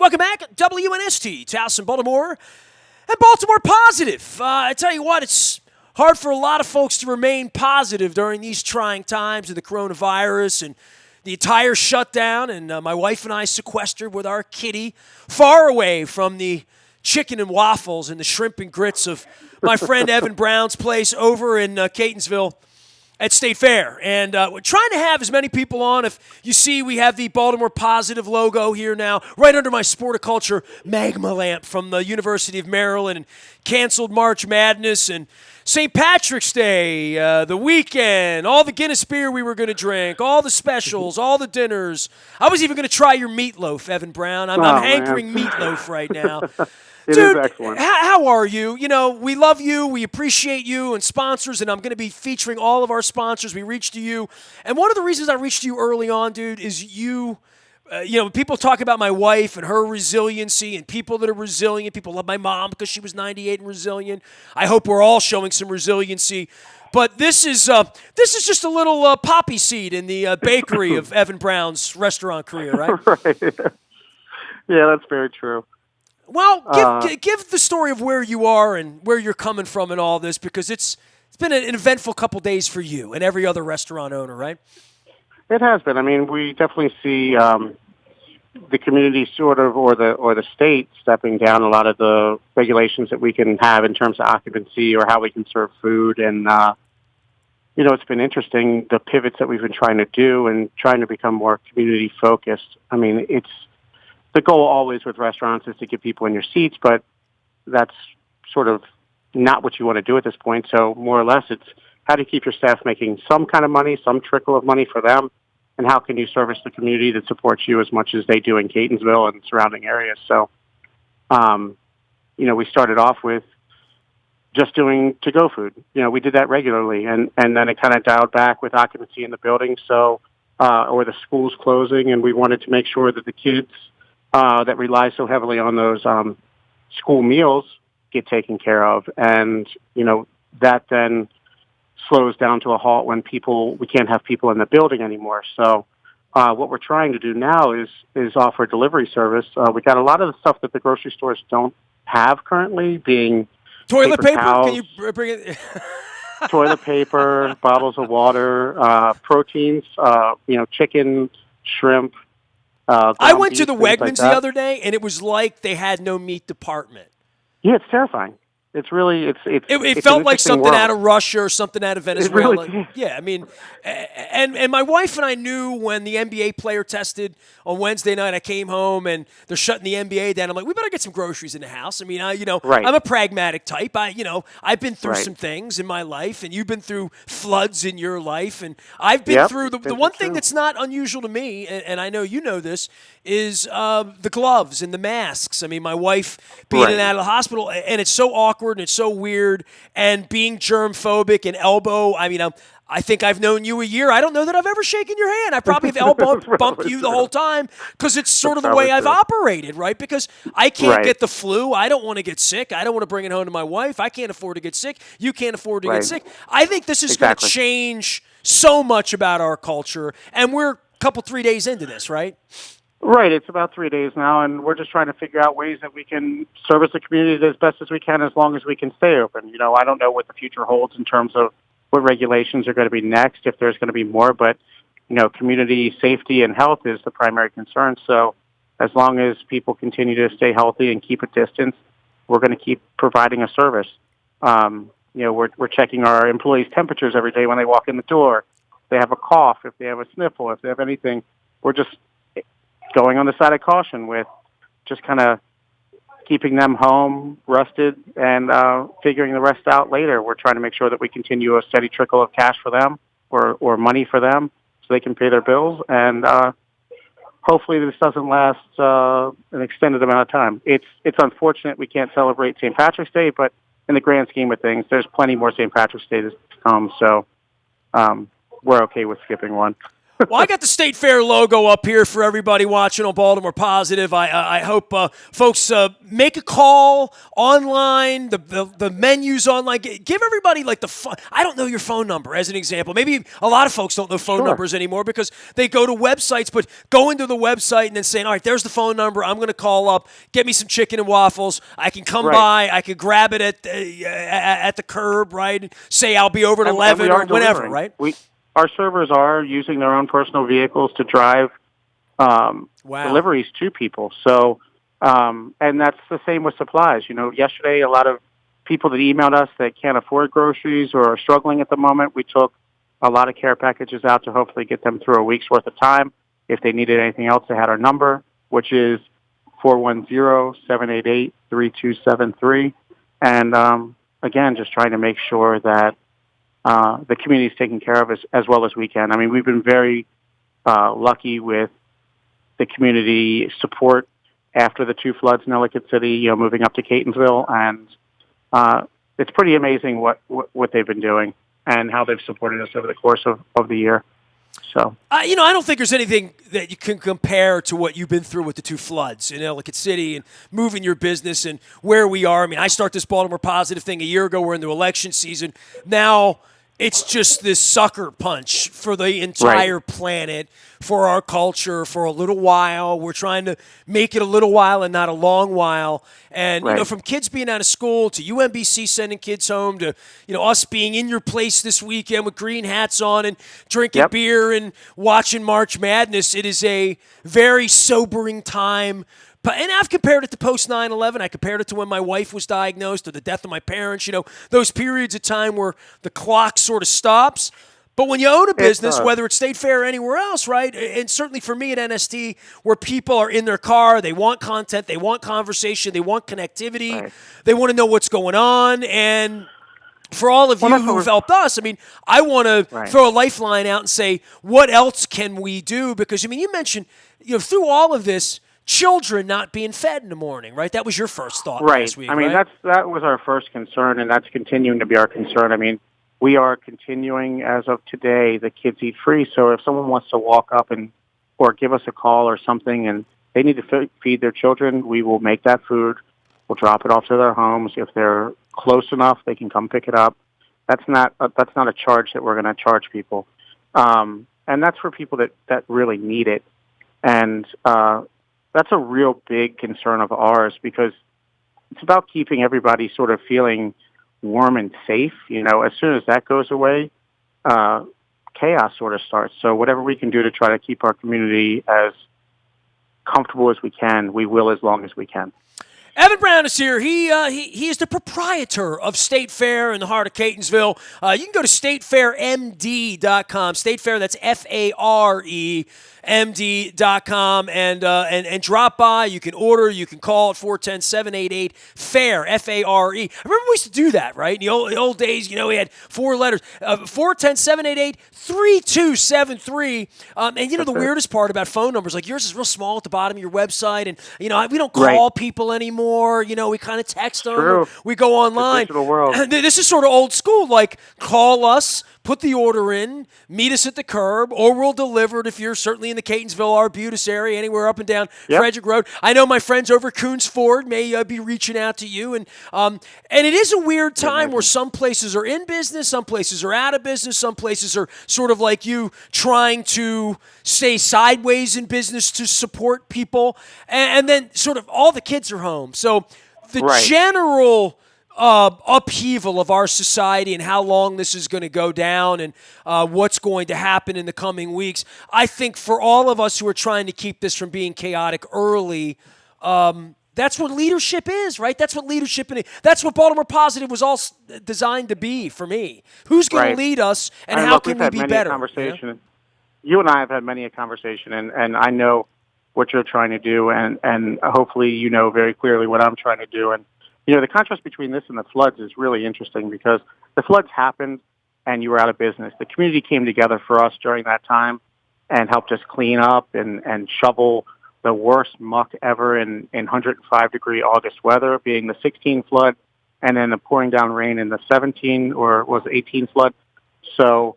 Welcome back, WNST. It's House in Baltimore and Baltimore Positive. I tell you what, it's hard for a lot of folks to remain positive during these trying times of the coronavirus and the entire shutdown. And my wife and I sequestered with our kitty far away from the chicken and waffles and the shrimp and grits of my friend Evan Brown's place over in Catonsville at State Fair. And we're trying to have as many people on. If you see, we have the Baltimore Positive logo here now, right under my Sporticulture magma lamp from the University of Maryland, and canceled March Madness and St. Patrick's Day, the weekend, all the Guinness beer we were going to drink, all the specials, all the dinners. I was even going to try your meatloaf, Evan Brown. I'm hankering meatloaf right now. It is excellent. How are you? You know, we love you. We appreciate you and sponsors, and I'm going to be featuring all of our sponsors. We reached to you. And one of the reasons I reached to you early on, dude, is you people talk about my wife and her resiliency and people that are resilient. People love my mom because she was 98 and resilient. I hope we're all showing some resiliency. But this is just a little poppy seed in the bakery of Evan Brown's restaurant career, right? Right. Yeah, that's very true. Well, give the story of where you are and where you're coming from and all this, because it's been an eventful couple days for you and every other restaurant owner, right? It has been. I mean, we definitely see the community sort of, or the state stepping down a lot of the regulations that we can have in terms of occupancy or how we can serve food. And, it's been interesting, the pivots that we've been trying to do and trying to become more community focused. I mean, it's the goal always with restaurants is to get people in your seats, but that's sort of not what you want to do at this point. So more or less, it's how do you keep your staff making some kind of money, some trickle of money for them, and how can you service the community that supports you as much as they do in Catonsville and surrounding areas. So, we started off with just doing to-go food. We did that regularly, and then it kind of dialed back with occupancy in the building, or the schools closing, and we wanted to make sure that the kids that rely so heavily on those school meals get taken care of. And, that then slows down to a halt when we can't have people in the building anymore. So what we're trying to do now is offer delivery service. We got a lot of the stuff that the grocery stores don't have currently, being toilet paper? Towels, can you bring it? Toilet paper, bottles of water, proteins, chicken, shrimp. I went to the Wegmans like the other day, and it was like they had no meat department. Yeah, it's terrifying. It's really it felt like something out of Russia or something out of Venezuela. It really, yeah, I mean, and my wife and I knew when the NBA player tested on Wednesday night. I came home and they're shutting the NBA down. I'm like, we better get some groceries in the house. I mean, right. I'm a pragmatic type. I've been through right. some things in my life, and you've been through floods in your life, and I've been through the one thing that's not unusual to me, and I know you know this, is the gloves and the masks. I mean, my wife being in and out of the hospital, and it's so awkward and it's so weird, and being germ phobic and elbow. I mean, I think I've known you a year. I don't know that I've ever shaken your hand. I probably have elbow bumped you the whole time because it's sort of the way I've operated, right? Because I can't get the flu. I don't want to get sick. I don't want to bring it home to my wife. I can't afford to get sick. You can't afford to get sick. I think this is going to change so much about our culture, and we're a couple, 3 days into this, right? Right. It's about 3 days now, and we're just trying to figure out ways that we can service the community as best as we can, as long as we can stay open. I don't know what the future holds in terms of what regulations are going to be next, if there's going to be more, but, community safety and health is the primary concern. So as long as people continue to stay healthy and keep a distance, we're going to keep providing a service. We're checking our employees' temperatures every day when they walk in the door. If they have a cough, if they have a sniffle, if they have anything, we're just going on the side of caution with just kind of keeping them home, rested, and figuring the rest out later. We're trying to make sure that we continue a steady trickle of cash for them or money for them so they can pay their bills. And hopefully this doesn't last an extended amount of time. It's unfortunate we can't celebrate St. Patrick's Day, but in the grand scheme of things, there's plenty more St. Patrick's Day to come. So we're okay with skipping one. Well, I got the State Fair logo up here for everybody watching on Baltimore Positive. I hope folks make a call online. The menus online. Give everybody like I don't know your phone number as an example. Maybe a lot of folks don't know phone numbers anymore because they go to websites. But go into the website and then saying, all right, there's the phone number. I'm going to call up. Get me some chicken and waffles. I can come by. I can grab it at the curb, right? Say I'll be over at 11 or whenever, right? Our servers are using their own personal vehicles to drive deliveries to people. So, and that's the same with supplies. Yesterday, a lot of people that emailed us that can't afford groceries or are struggling at the moment, we took a lot of care packages out to hopefully get them through a week's worth of time. If they needed anything else, they had our number, which is 410-788-3273. And again, just trying to make sure that the community is taken care of as well as we can. I mean, we've been very lucky with the community support after the 2 floods in Ellicott City, moving up to Catonsville, and it's pretty amazing what they've been doing and how they've supported us over the course of the year. So, I don't think there's anything that you can compare to what you've been through with the 2 floods in Ellicott City and moving your business and where we are. I mean, I start this Baltimore Positive thing a year ago. We're in the election season. Now it's just this sucker punch for the entire planet, for our culture, for a little while. We're trying to make it a little while and not a long while. And, from kids being out of school to UMBC sending kids home to, us being in your place this weekend with green hats on and drinking beer and watching March Madness, it is a very sobering time. And I've compared it to post 9/11. I compared it to when my wife was diagnosed or the death of my parents. Those periods of time where the clock sort of stops. But when you own a business, whether it's State Fair or anywhere else, right, and certainly for me at NST, where people are in their car, they want content, they want conversation, they want connectivity, they want to know what's going on. And for all of you who've helped us, I mean, I want to throw a lifeline out and say, what else can we do? Because, you mentioned, through all of this, children not being fed in the morning, right? That was your first thought last week, I mean, that was our first concern, and that's continuing to be our concern. I mean, we are continuing, as of today, the Kids Eat Free. So if someone wants to walk up or give us a call or something and they need to feed their children, we will make that food. We'll drop it off to their homes. If they're close enough, they can come pick it up. That's not a charge that we're going to charge people. And that's for people that really need it. And that's a real big concern of ours because it's about keeping everybody sort of feeling warm and safe. As soon as that goes away, chaos sort of starts. So whatever we can do to try to keep our community as comfortable as we can, we will as long as we can. Evan Brown is here. He is the proprietor of State Fair in the heart of Catonsville. You can go to statefairmd.com. State Fair, that's FARE. MD.com and drop by. You can order. You can call at 410-788-FAIR, F-A-R-E. I remember we used to do that, right? In the old days, we had 4 letters. 410-788-3273. And, the weirdest part about phone numbers, like yours is real small at the bottom of your website. And, we don't call people anymore. We kind of text them. We go online. Digital world. This is sort of old school. Like, call us. Put the order in, meet us at the curb, or we'll deliver it if you're certainly in the Catonsville, Arbutus area, anywhere up and down Frederick Road. I know my friends over at Coons Ford may be reaching out to you. And it is a weird time where some places are in business, some places are out of business, some places are sort of like you trying to stay sideways in business to support people. And then sort of all the kids are home. So the general upheaval of our society and how long this is going to go down and what's going to happen in the coming weeks. I think for all of us who are trying to keep this from being chaotic early, that's what leadership is, right? That's what leadership is. That's what Baltimore Positive was all designed to be for me. Who's going to lead us and how can we be better? You and I have had many a conversation, and I know what you're trying to do, and hopefully you know very clearly what I'm trying to do. And the contrast between this and the floods is really interesting because the floods happened and you were out of business. The community came together for us during that time and helped us clean up and shovel the worst muck ever in 105-degree August weather, being the 16 flood and then the pouring down rain in the 17 or was 18 flood. So,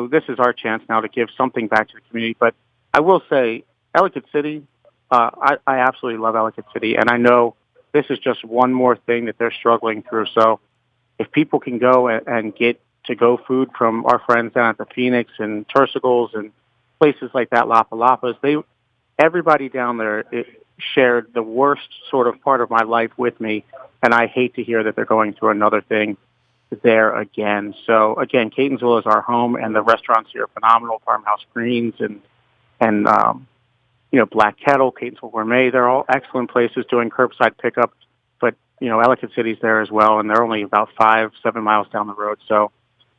this is our chance now to give something back to the community. But I will say, Ellicott City, I absolutely love Ellicott City, and I know this is just one more thing that they're struggling through. So if people can go and get to-go food from our friends down at the Phoenix and Tercigals and places like that, Lapa Lapas, everybody down there shared the worst sort of part of my life with me, and I hate to hear that they're going through another thing there again. So again, Catonsville is our home, and the restaurants here are phenomenal. Farmhouse Greens and Black Kettle, Catonsville Gourmet, they're all excellent places doing curbside pickup. But Ellicott City's there as well, and they're only about 5-7 miles down the road. So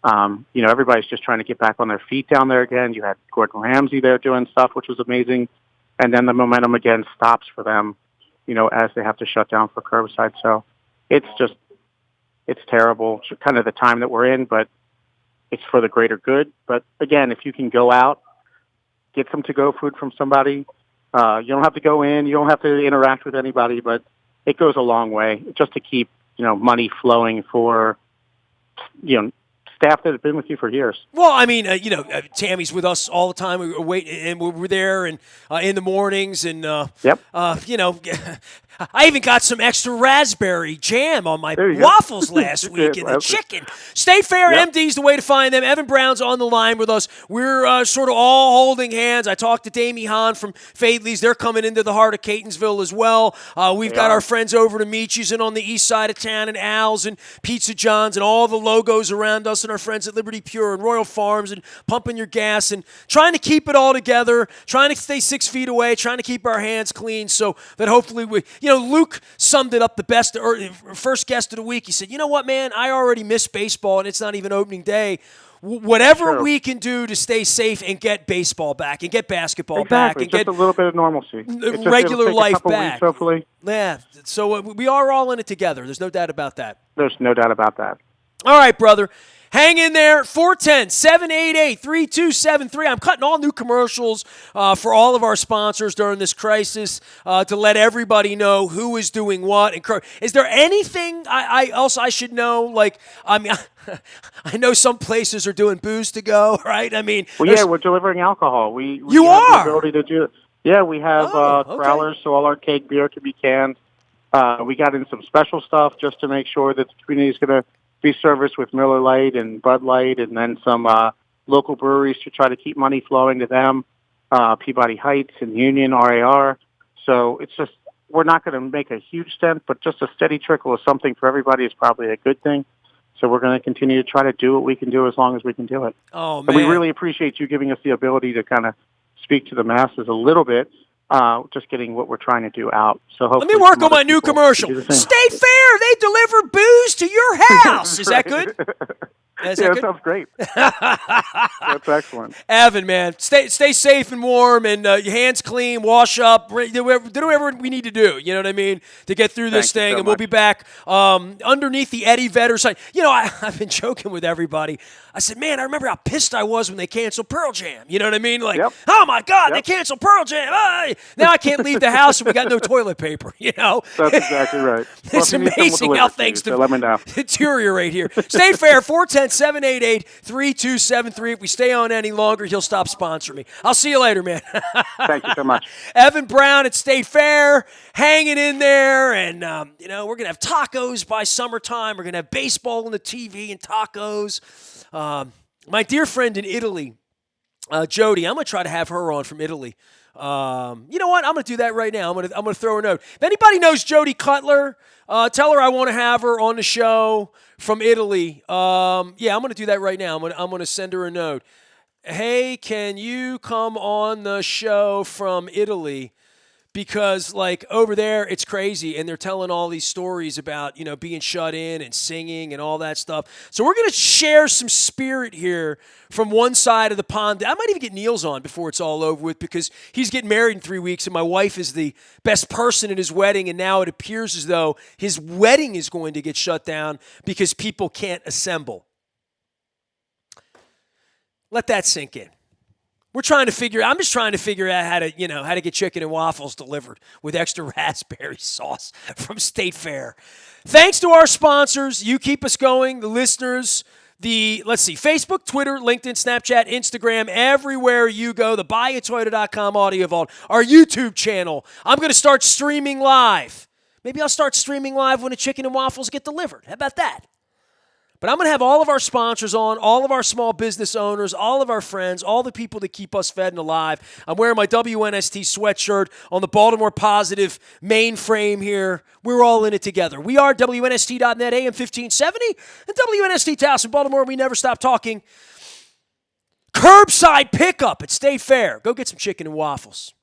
everybody's just trying to get back on their feet down there again. You had Gordon Ramsay there doing stuff, which was amazing. And then the momentum again stops for them, as they have to shut down for curbside. So it's terrible, kind of the time that we're in, but it's for the greater good. But again, if you can go out, get some to-go food from somebody, you don't have to go in, you don't have to interact with anybody, but it goes a long way just to keep, money flowing for, staff that have been with you for years. Well, I mean, Tammy's with us all the time. We're there and in the mornings, and Yep. I even got some extra raspberry jam on my waffles last week and the chicken. State Fair MD's the way to find them. Evan Brown's on the line with us. We're sort of all holding hands. I talked to Damie Hahn from Fadley's. They're coming into the heart of Catonsville as well. We've got our friends over to Michi's and on the east side of town, and Al's and Pizza John's and all the logos around us, and our friends at Liberty Pure and Royal Farms and Pumping Your Gas, and trying to keep it all together, trying to stay 6 feet away, trying to keep our hands clean so that hopefully Luke summed it up the best, or first guest of the week. He said, you know what, man, I already miss baseball, and it's not even opening day. Whatever we can do to stay safe and get baseball back and get basketball back and just get a little bit of normalcy, regular life back. Weeks, hopefully. Yeah, so we are all in it together. There's no doubt about that. There's no doubt about that. All right, brother. Hang in there, 410-788-3273. I'm cutting all new commercials for all of our sponsors during this crisis to let everybody know who is doing what. Is there anything I should know? I know some places are doing booze to go, right? We're delivering alcohol. We have the ability to do it. Yeah, we have growlers, so all our keg beer can be canned. We got in some special stuff just to make sure that the community is going to be serviced with Miller Lite and Bud Light, and then some local breweries to try to keep money flowing to them, Peabody Heights and Union, RAR. So it's just, we're not going to make a huge dent, but just a steady trickle of something for everybody is probably a good thing. So we're going to continue to try to do what we can do as long as we can do it. Oh, man. And we really appreciate you giving us the ability to kind of speak to the masses a little bit, just getting what we're trying to do out. So hopefully, let me work on my new commercial. State Fair, they deliver booze to your house. Is that good? That sounds great. That's excellent. Evan, man, stay safe and warm, and your hands clean, wash up, do whatever we need to do, you know what I mean, to get through this thing, and we'll be back underneath the Eddie Vedder sign. I've been joking with everybody. I said, man, I remember how pissed I was when they canceled Pearl Jam. You know what I mean? Oh, my God, they canceled Pearl Jam. Now I can't leave the house and we got no toilet paper, That's exactly right. It's amazing how things deteriorate here. State Fair, 410-788-3273. If we stay on any longer, he'll stop sponsoring me. I'll see you later, man. Thank you so much. Evan Brown at State Fair, hanging in there, and, we're going to have tacos by summertime. We're going to have baseball on the TV and tacos. My dear friend in Italy, Jody, I'm going to try to have her on from Italy. You know what? I'm going to do that right now. I'm going to throw her a note. If anybody knows Jody Cutler, tell her I want to have her on the show from Italy. I'm going to do that right now. I'm going to send her a note. Hey, can you come on the show from Italy? Because, over there, it's crazy, and they're telling all these stories about, being shut in and singing and all that stuff. So we're going to share some spirit here from one side of the pond. I might even get Niels on before it's all over with, because he's getting married in 3 weeks, and my wife is the best person at his wedding, and now it appears as though his wedding is going to get shut down because people can't assemble. Let that sink in. I'm just trying to figure out how to get chicken and waffles delivered with extra raspberry sauce from State Fair. Thanks to our sponsors. You keep us going. The listeners, let's see, Facebook, Twitter, LinkedIn, Snapchat, Instagram, everywhere you go, the buyatoyota.com audio vault, our YouTube channel. I'm going to start streaming live. Maybe I'll start streaming live when the chicken and waffles get delivered. How about that? But I'm going to have all of our sponsors on, all of our small business owners, all of our friends, all the people that keep us fed and alive. I'm wearing my WNST sweatshirt on the Baltimore Positive mainframe here. We're all in it together. We are WNST.net, AM 1570, and WNST Towson, Baltimore. We never stop talking. Curbside pickup at State Fair. Go get some chicken and waffles.